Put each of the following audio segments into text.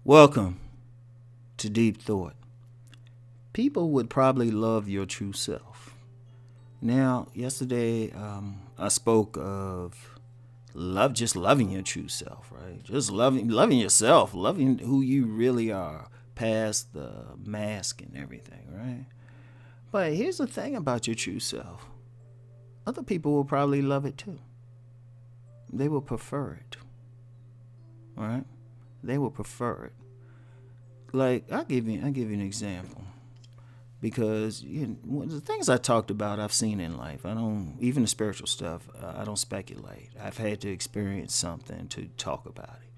Welcome to Deep Thought. People would probably love your true self. Now, yesterday I spoke of just loving your true self, right? Just loving yourself, loving who you really are, past the mask and everything, right? But here's the thing about your true self. Other people will probably love it too. They will prefer it, right? They will prefer it. Like, I'll give you an example, because the things I talked about, I've seen in life. I don't, even the spiritual stuff, I don't speculate. I've had to experience something to talk about it,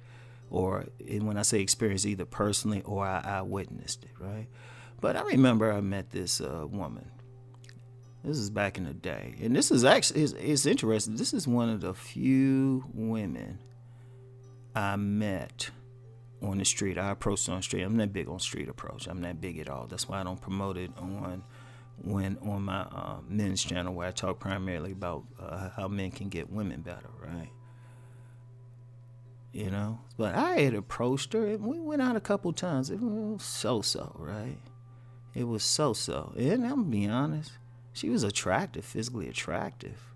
or when I say experience, either personally or I witnessed it, right? But I remember I met this woman. This is back in the day, and this is actually it's interesting. This is one of the few women I met on the street. I approached on the street. I'm not big on street approach. I'm not big at all. That's why I don't promote it on my men's channel, where I talk primarily about how men can get women better, right? But I had approached her, and we went out a couple times. It was so-so, right? It was so-so. And I'm gonna be honest, she was attractive, physically attractive,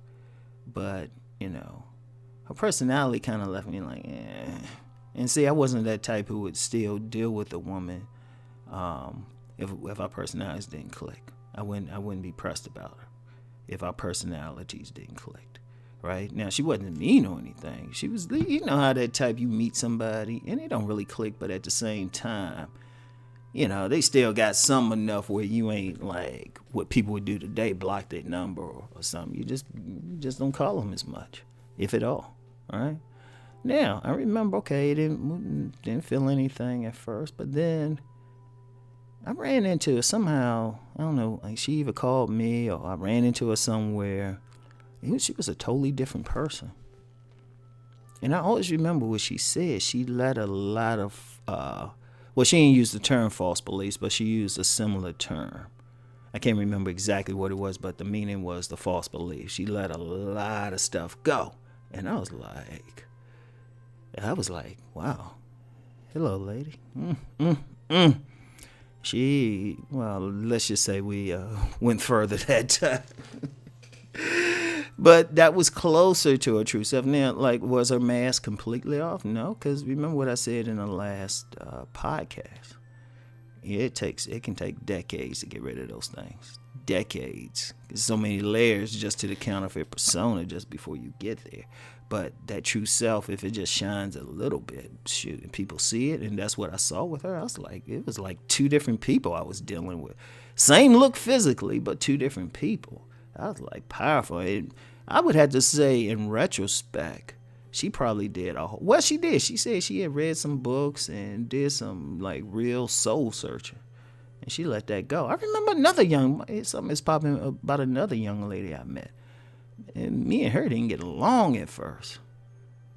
but her personality kind of left me like, eh. And see, I wasn't that type who would still deal with a woman if our personalities didn't click. I wouldn't be pressed about her if our personalities didn't click. Right? Now, she wasn't mean or anything. She was, how that type, you meet somebody and they don't really click, but at the same time, they still got some enough where you ain't like what people would do today, block their number or something. You just don't call them as much, if at all. All right? Now, I remember, okay, didn't feel anything at first, but then I ran into her somehow. I don't know, like she either called me or I ran into her somewhere. She was a totally different person. And I always remember what she said. She let a lot of, she didn't use the term false beliefs, but she used a similar term. I can't remember exactly what it was, but the meaning was the false belief. She let a lot of stuff go. And I was like, wow, hello, lady. Let's just say we went further that time. But that was closer to her true self. Now, like, was her mask completely off? No, because remember what I said in the last podcast. It can take decades to get rid of those things. Decades. There's so many layers just to the counterfeit persona just before you get there. But that true self, if it just shines a little bit, shoot, and people see it, and that's what I saw with her. It was like two different people I was dealing with. Same look physically, but two different people. I was like, powerful. I would have to say, in retrospect, she probably did she did. She said she had read some books and did some like real soul searching, and she let that go. I remember something's popping about another young lady I met. And me and her didn't get along at first.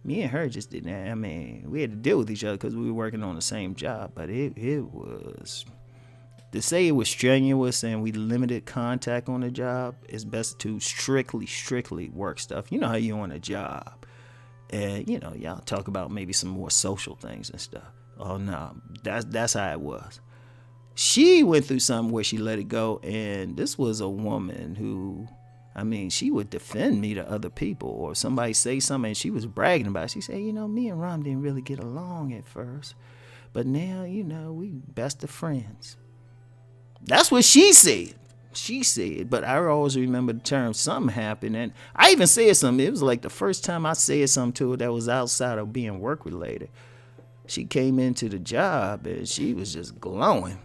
Me and her just didn't. We had to deal with each other because we were working on the same job. But it was, to say it was strenuous and we limited contact on the job, it's best to strictly work stuff. You know how you on a job. And, y'all talk about maybe some more social things and stuff. Oh, no, that's how it was. She went through something where she let it go. And this was a woman who, she would defend me to other people, or somebody say something and she was bragging about it. She said, me and Rom didn't really get along at first, but now, we best of friends. That's what she said. But I always remember the term, something happened, and I even said something. It was like the first time I said something to her that was outside of being work related. She came into the job and she was just glowing,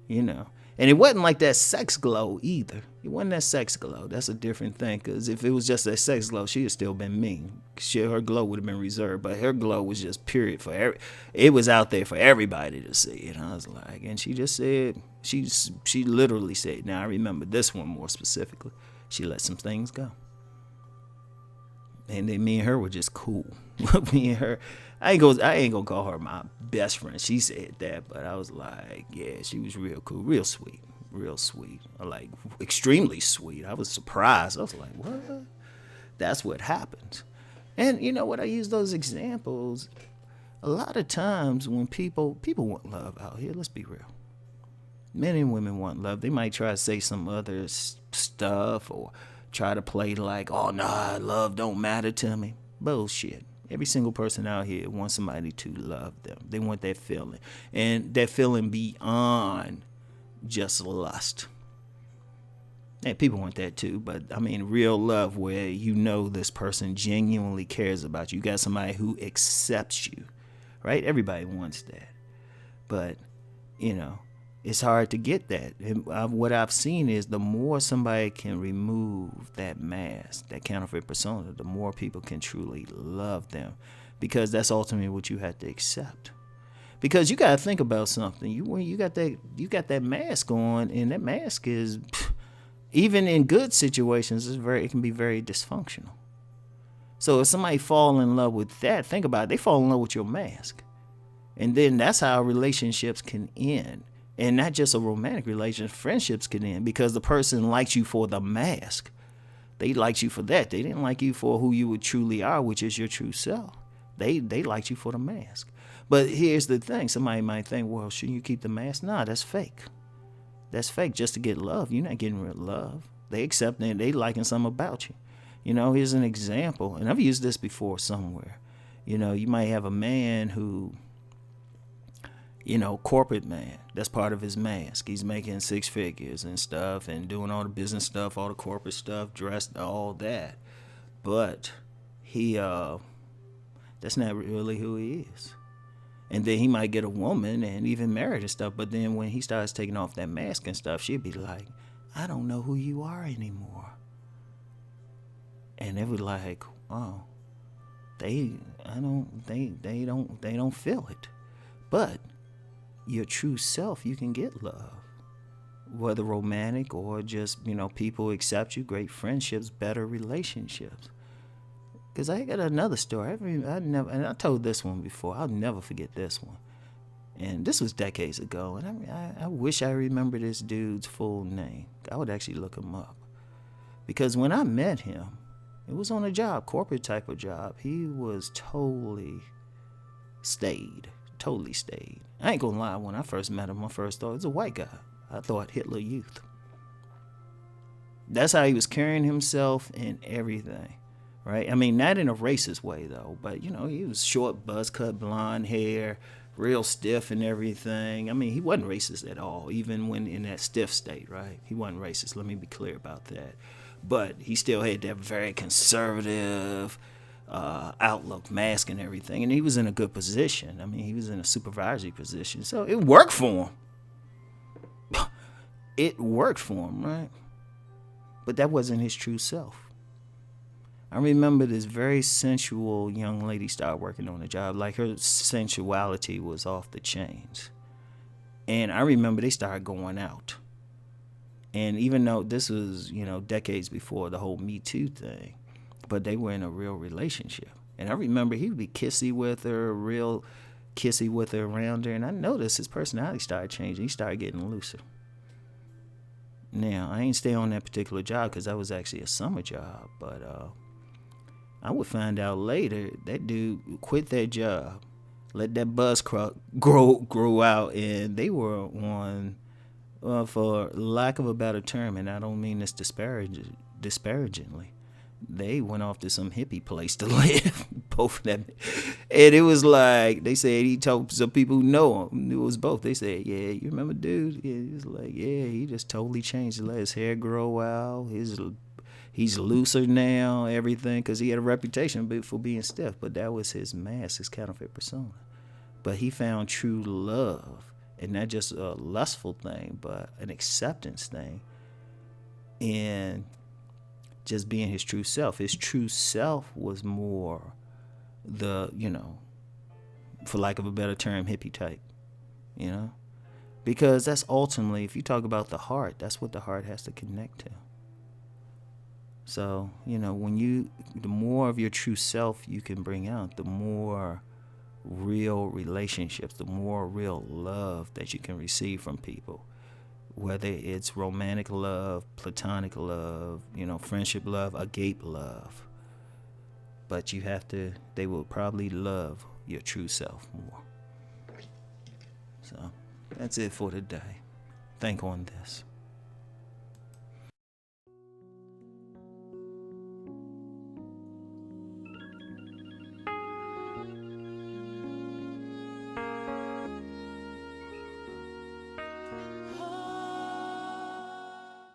And it wasn't like that sex glow either. It wasn't that sex glow. That's a different thing, because if it was just that sex glow, she'd have still been mean. Her glow would have been reserved, but her glow was just period for it was out there for everybody to see. And I was like, and she just said, she literally said, now I remember this one more specifically, she let some things go. And then me and her were just cool. Me and her, I ain't gonna call her my best friend. She said that, but I was like, yeah, she was real cool, real sweet, like extremely sweet. I was surprised. I was like, what? That's what happens. And you know what? I use those examples a lot of times when people want love out here. Let's be real. Men and women want love. They might try to say some other stuff or try to play like, oh, nah, love don't matter to me. Bullshit. Every single person out here wants somebody to love them. They want that feeling. And that feeling beyond just lust. And people want that too, but I mean real love where you know this person genuinely cares about you. You got somebody who accepts you, right? Everybody wants that. But, you know, it's hard to get that. And what I've seen is the more somebody can remove that mask, that counterfeit persona, the more people can truly love them. Because that's ultimately what you have to accept. Because you got to think about something. You got that mask on, and that mask is... even in good situations, it can be very dysfunctional. So if somebody fall in love with that, think about it. They fall in love with your mask. And then that's how relationships can end. And not just a romantic relationship, friendships can end because the person likes you for the mask. They liked you for that. They didn't like you for who you truly are, which is your true self. They liked you for the mask. But here's the thing. Somebody might think, well, shouldn't you keep the mask? Nah, that's fake. That's fake just to get love. You're not getting real love. They accept it. They liking something about you. You know, here's an example. And I've used this before somewhere. You know, you might have a man who, you know, corporate man. That's part of his mask. He's making 6 figures and stuff and doing all the business stuff, all the corporate stuff, dressed, all that. But he, that's not really who he is. And then he might get a woman and even married and stuff. But then when he starts taking off that mask and stuff, she'd be like, I don't know who you are anymore. And they were like, oh, they don't feel it. But your true self, you can get love. Whether romantic or just, you know, people accept you, great friendships, better relationships. Because I got another story. And I told this one before. I'll never forget this one. And this was decades ago. And I wish I remember this dude's full name. I would actually look him up. Because when I met him, it was on a job, corporate type of job. He was totally stayed. I ain't gonna lie, when I first met him, my first thought, it was a white guy. I thought Hitler Youth. That's how he was carrying himself and everything. Right? I mean, not in a racist way, though. But, you know, he was short, buzz cut, blonde hair, real stiff and everything. I mean, he wasn't racist at all, even when in that stiff state, right? He wasn't racist. Let me be clear about that. But he still had that very conservative outlook, mask and everything. And he was in a good position. I mean, he was in a supervisory position. So it worked for him. It worked for him, right? But that wasn't his true self. I remember this very sensual young lady started working on the job. Like, her sensuality was off the chains. And I remember they started going out. And even though this was, you know, decades before the whole Me Too thing, but they were in a real relationship. And I remember he would be kissy with her, real kissy with her, around her. And I noticed his personality started changing. He started getting looser. Now, I ain't stay on that particular job because that was actually a summer job. But I would find out later that dude quit that job, let that buzz grow out, and they were on, for lack of a better term, and I don't mean this disparagingly, they went off to some hippie place to live, both of them. And it was like, they said he told some people who know him, it was both. They said, yeah, you remember dude? Yeah, he was like, yeah, he just totally changed. He let his hair grow out, he's looser now, everything, because he had a reputation for being stiff. But that was his mask, his counterfeit persona. But he found true love, and not just a lustful thing, but an acceptance thing, and just being his true self. His true self was more the, you know, for lack of a better term, hippie type, you know? Because that's ultimately, if you talk about the heart, that's what the heart has to connect to. So, the more of your true self you can bring out, the more real relationships, the more real love that you can receive from people. Whether it's romantic love, platonic love, friendship love, agape love. But they will probably love your true self more. So, that's it for today. Think on this.